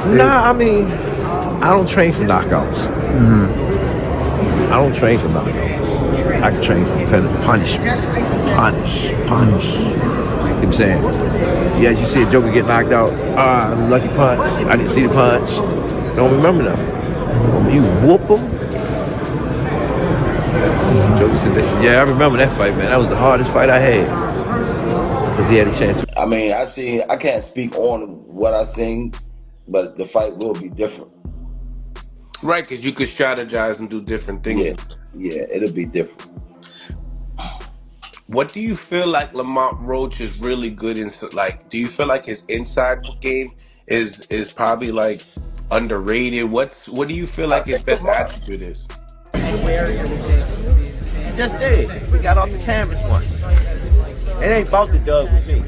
Nah, I mean, I don't train for knockouts. I don't train for knockouts. I train for punishment. Punish. You know what I'm saying? Yeah, you see a joker get knocked out. Lucky punch. I didn't see the punch. Don't remember nothing. When you whoop him. Joker said, listen, yeah, I remember that fight, man. That was the hardest fight I had. Because he had a chance. I mean, I can't speak on what I seen, but the fight will be different. Right, because you could strategize and do different things. Yeah, it'll be different. What do you feel like Lamont Roach is really good in? Like, do you feel like his inside game is probably like underrated? What do you feel like his best attribute is? Just did. We got off the cameras once. It ain't about the dog with me.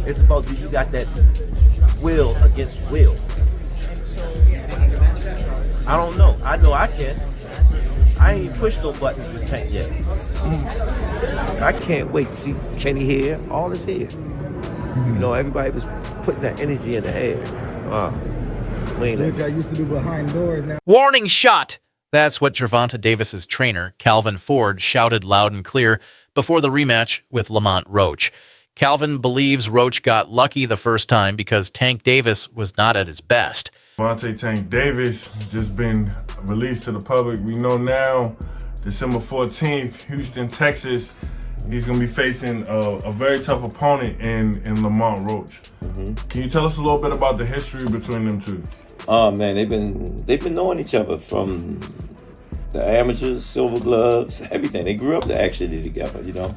It's about you got that will against will. I don't know. I know I can. I ain't pushed no buttons with Tank yet. I can't wait to see Kenny here. All is here. You know, everybody was putting that energy in the air. Which I used to do behind doors now. Warning shot! That's what Gervonta Davis's trainer, Calvin Ford, shouted loud and clear before the rematch with Lamont Roach. Calvin believes Roach got lucky the first time because Tank Davis was not at his best. Gervonta Tank Davis just been released to the public. We know now, December 14th, Houston, Texas, he's going to be facing a very tough opponent in Lamont Roach. Can you tell us a little bit about the history between them two? Oh man, they've been knowing each other from the amateurs, silver gloves, everything. They grew up actually together, you know.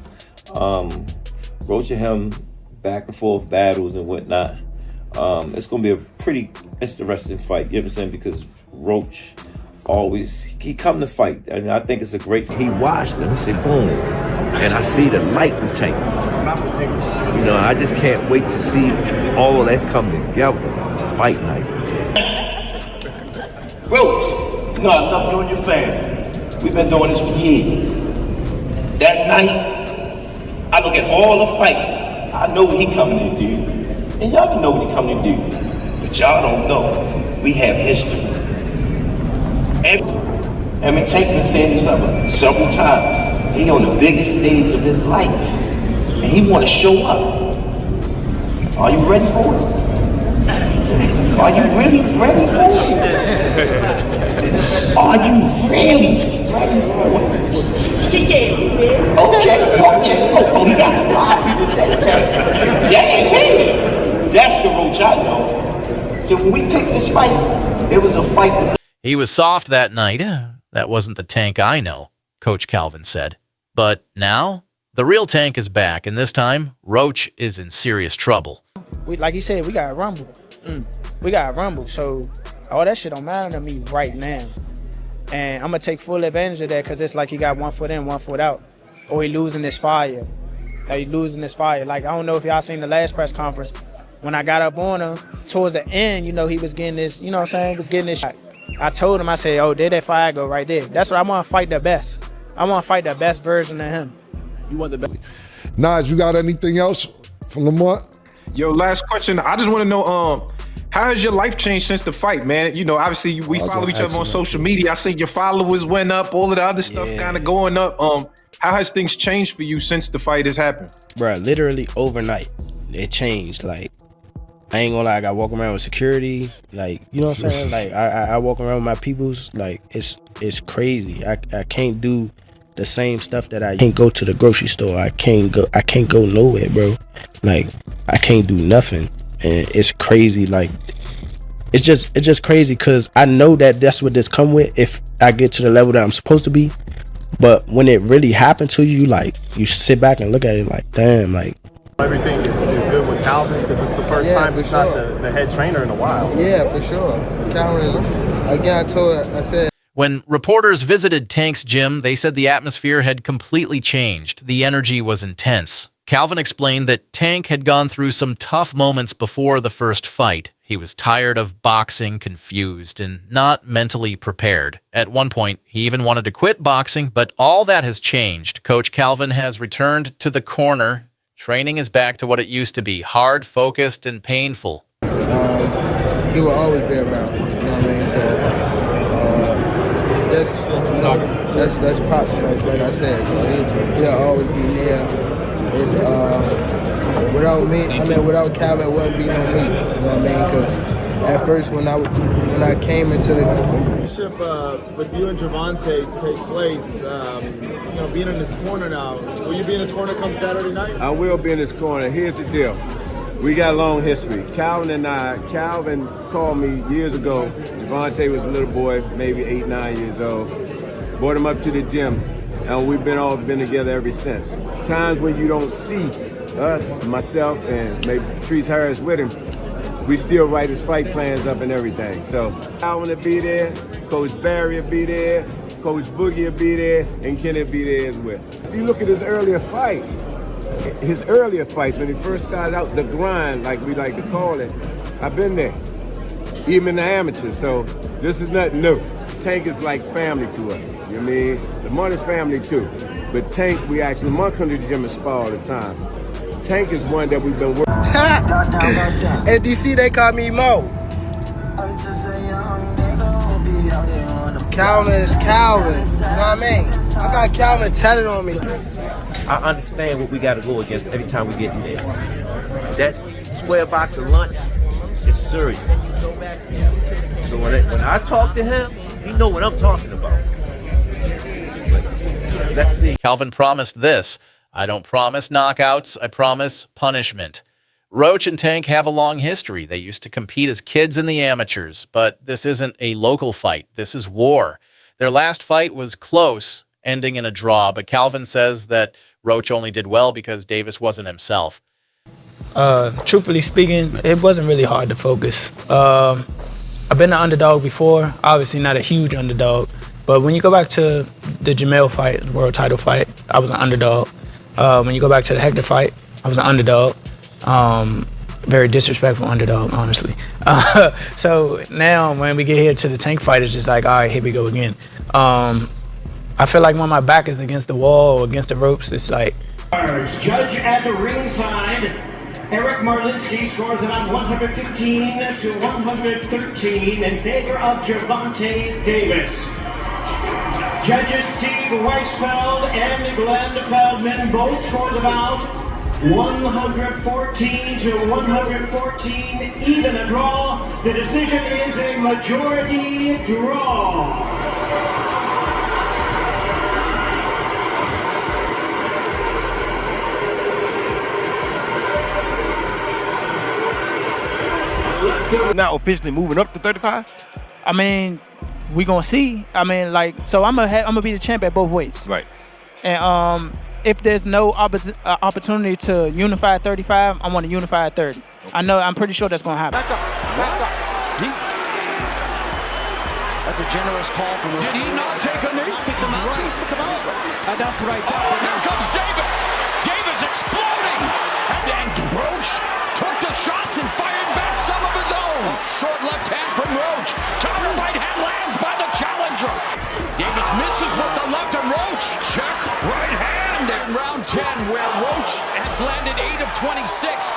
Roach and him back and forth battles and whatnot. It's gonna be a pretty interesting fight, you know what I'm saying? Because Roach he come to fight, and I think it's a great. He watched him, he said, boom, and I see the light in Tank. You know, I just can't wait to see all of that come together, fight night. Roach, you know I love you and your family. We've been doing this for years. That night, I look at all the fights. I know what he coming to do. And y'all know what he coming to do. But y'all don't know. We have history. And we take this in several times. He on the biggest stage of his life. And he want to show up. Are you ready for it? Are you really ready for it? Are you really ready for it? Yeah. Okay. Oh, he got some live people today. Hey, that's the Roach I know. So when we picked this fight, it was a fight. He was soft that night. That wasn't the Tank I know, Coach Calvin said. But now, the real Tank is back, and this time, Roach is in serious trouble. Like he said, we got to rumble. We got to rumble. So all that shit don't matter to me right now. And I'm going to take full advantage of that because it's like he got 1 foot in, 1 foot out. Or he losing this fire. Like, I don't know if y'all seen the last press conference. When I got up on him, towards the end, you know, he was getting this, you know what I'm saying? He was getting this shot. I told him, I said, oh, there that fire go right there. That's what I want to fight the best. I want to fight the best version of him. You want the best. Nas, you got anything else from Lamont? Yo, last question. I just want to know, how has your life changed since the fight, man? You know, obviously we follow each other on social media. I see your followers went up, all of the other stuff kind of going up. How has things changed for you since the fight has happened? Bruh, literally overnight, it changed. Like, I ain't gonna lie, I got to walk around with security. Like, you know what I'm saying? Like, I walk around with my peoples. Like, it's crazy. I can't do the same stuff that I can't go to the grocery store. I can't go nowhere, bro. Like, I can't do nothing. And it's crazy. Like, it's just crazy because I know that that's what this come with if I get to the level that I'm supposed to be. But when it really happened to you, like, you sit back and look at it like, damn, like. Everything is good with Calvin because it's the first time he's not the head trainer in a while. Yeah, for sure. Calvin, again, I said. When reporters visited Tank's gym, they said the atmosphere had completely changed. The energy was intense. Calvin explained that Tank had gone through some tough moments before the first fight. He was tired of boxing, confused, and not mentally prepared. At one point, he even wanted to quit boxing, but all that has changed. Coach Calvin has returned to the corner. Training is back to what it used to be, hard, focused, and painful. he will always be around. You know what I mean? So that's Pops, like I said. So he'll always be there. It's without me, without Calvin, it wouldn't be no me. You know what I mean? Because at first, when I came into the relationship with you and Gervonta take place, being in this corner now, will you be in this corner come Saturday night? I will be in this corner. Here's the deal. We got a long history. Calvin called me years ago. Gervonta was a little boy, maybe 8, 9 years old. Brought him up to the gym, and we've all been together ever since. Times when you don't see us, myself, and maybe Patrice Harris with him, we still write his fight plans up and everything. So Calvin will be there, Coach Barry will be there, Coach Boogie will be there, and Kenny will be there as well. If you look at his earlier fights when he first started out, the grind, like we like to call it, I've been there, even in the amateurs. So this is nothing new. Tank is like family to us, you know what I mean? Lamont is family too. But Tank, Lamont comes to the gym and spar all the time. Tank is one that we've been working. At DC, they call me Mo. Calvin is Calvin. You know what I mean? I got Calvin tatted on me. I understand what we got to go against every time we get in there. That square box of lunch is serious. So when I talk to him, he know what I'm talking about. But let's see. Calvin promised this. I don't promise knockouts. I promise punishment. Roach and Tank have a long history. They used to compete as kids in the amateurs, but this isn't a local fight. This is war. Their last fight was close, ending in a draw, but Calvin says that Roach only did well because Davis wasn't himself. Truthfully speaking, it wasn't really hard to focus. I've been an underdog before, obviously not a huge underdog, but when you go back to the Jamel fight, the world title fight, I was an underdog. When you go back to the Hector fight, I was an underdog. Very disrespectful underdog, honestly. So now when we get here to the Tank fight, it's just like, all right, here we go again. I feel like when my back is against the wall or against the ropes, it's like... Judge at the ringside, Eric Marlinski scores about 115 to 113 in favor of Gervonta Davis. Judges Steve Weisfeld and Glenn Feldman both scores about 114 to 114, even a draw. The decision is a majority draw. Now officially moving up to 35? I mean, we gonna see. I mean, like, so I'm gonna be the champ at both weights. Right. And if there's no opportunity to unify at 35, I want to unify at 30. Okay. I'm pretty sure that's gonna happen. Back up. That's a generous call from him. Did he not take a knee? Take the mouthpiece, took him out. That's right. Oh, here comes Davis. Davis exploding. And then Roach took the shots and fired back some of his own. Short left hand from Roach. Counter right hand lands by the challenger. Davis misses with the left and Roach. Check right hand in round 10 where Roach has landed 8 of 26.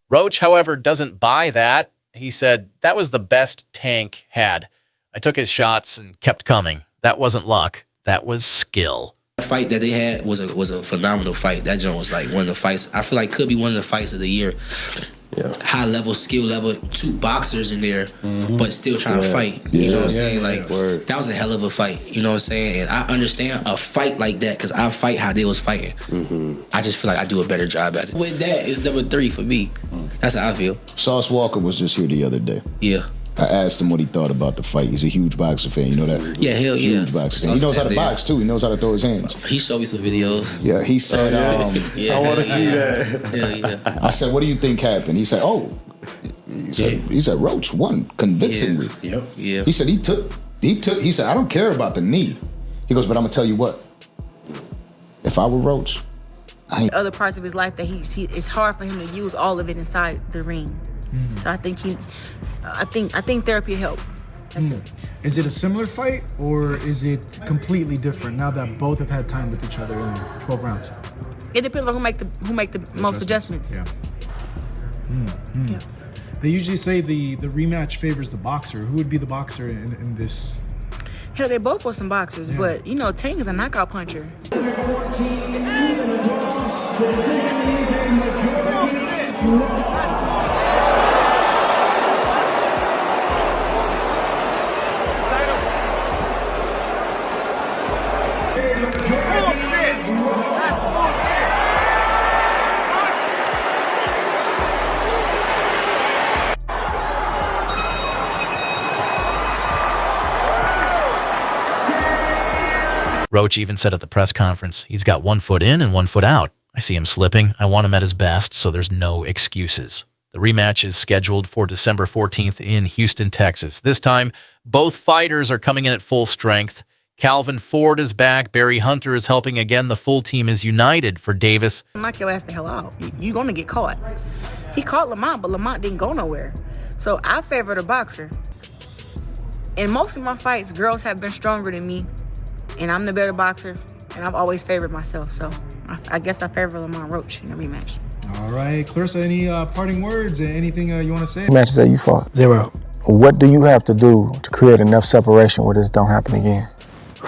Roach, however, doesn't buy that. He said, that was the best Tank had. I took his shots and kept coming. That wasn't luck. That was skill. The fight that they had was a phenomenal fight. That joint was like one of the fights, I feel like could be one of the fights of the year. Yeah. High level, skill level, 2 boxers in there, but still trying to fight. You know what I'm saying? Like, that was a hell of a fight. You know what I'm saying? And I understand a fight like that because I fight how they was fighting. I just feel like I do a better job at it. With that, it's number 3 for me. That's how I feel. Sauce Walker was just here the other day. Yeah. I asked him what he thought about the fight. He's a huge boxing fan, you know that? Yeah, hell yeah. Huge boxing fan. He knows how to box too. He knows how to throw his hands. He showed me some videos. Yeah, he said, I want to see that. Yeah. I said, what do you think happened? He said, he said, Roach won convincingly. Yeah. He said he said, I don't care about the knee. He goes, but I'm gonna tell you what. If I were Roach, other parts of his life that it's hard for him to use all of it inside the ring. So I think I think therapy helped. That's it. Is it a similar fight or is it completely different now that both have had time with each other in 12 rounds? It depends on who make the most adjustments. Yeah. They usually say the rematch favors the boxer. Who would be the boxer in this? Hell, they both were some boxers, but you know, Tank is a knockout puncher. Roach even said at the press conference, he's got 1 foot in and 1 foot out. I see him slipping. I want him at his best, so there's no excuses. The rematch is scheduled for December 14th in Houston, Texas. This time, both fighters are coming in at full strength. Calvin Ford is back. Barry Hunter is helping again. The full team is united for Davis. Knock your ass the hell out. You're going to get caught. He caught Lamont, but Lamont didn't go nowhere. So I favor the boxer. In most of my fights, girls have been stronger than me. And I'm the better boxer, and I've always favored myself. So I guess I favor Lamont Roach in the rematch. All right, Clarissa, any parting words? Anything you want to say? Matches that you fought? 0. What do you have to do to create enough separation where this don't happen again?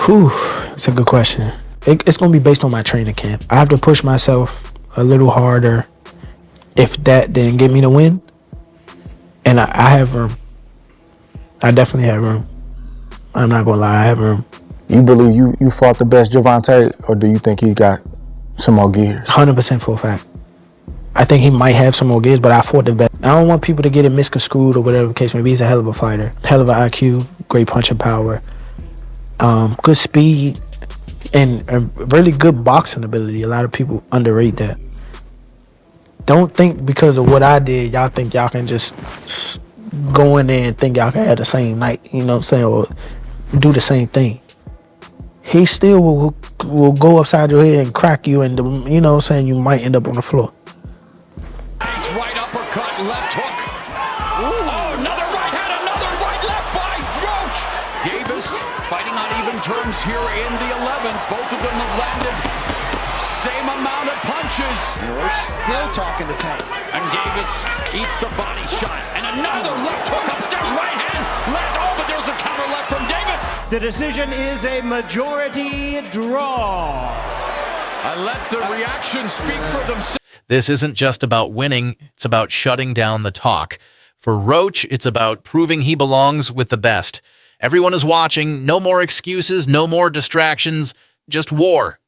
Whew, it's a good question. It's going to be based on my training camp. I have to push myself a little harder. If that didn't get me the win, and I have room. I definitely have room. I'm not going to lie, I have room. You believe you fought the best Gervonta, or do you think he got some more gears? 100% for a fact. I think he might have some more gears, but I fought the best. I don't want people to get it misconstrued or whatever the case may be. He's a hell of a fighter. Hell of an IQ, great punching power, good speed, and a really good boxing ability. A lot of people underrate that. Don't think because of what I did, y'all think y'all can just go in there and think y'all can have the same night, you know what I'm saying, or do the same thing. He still will go upside your head and crack you, and you know what I'm saying, you might end up on the floor. Nice right uppercut, left hook. Oh, another right hand, another right left by Roach. Davis fighting on even terms here in the 11th. Both of them have landed same amount of punches. And Roach still talking to Tank. And Davis eats the body shot. And another left hook upstairs, right hand. Left, oh, but there's a counter left from Davis. The decision is a majority draw. I let the reaction speak for themselves. This isn't just about winning, it's about shutting down the talk. For Roach, it's about proving he belongs with the best. Everyone is watching, no more excuses, no more distractions, just war.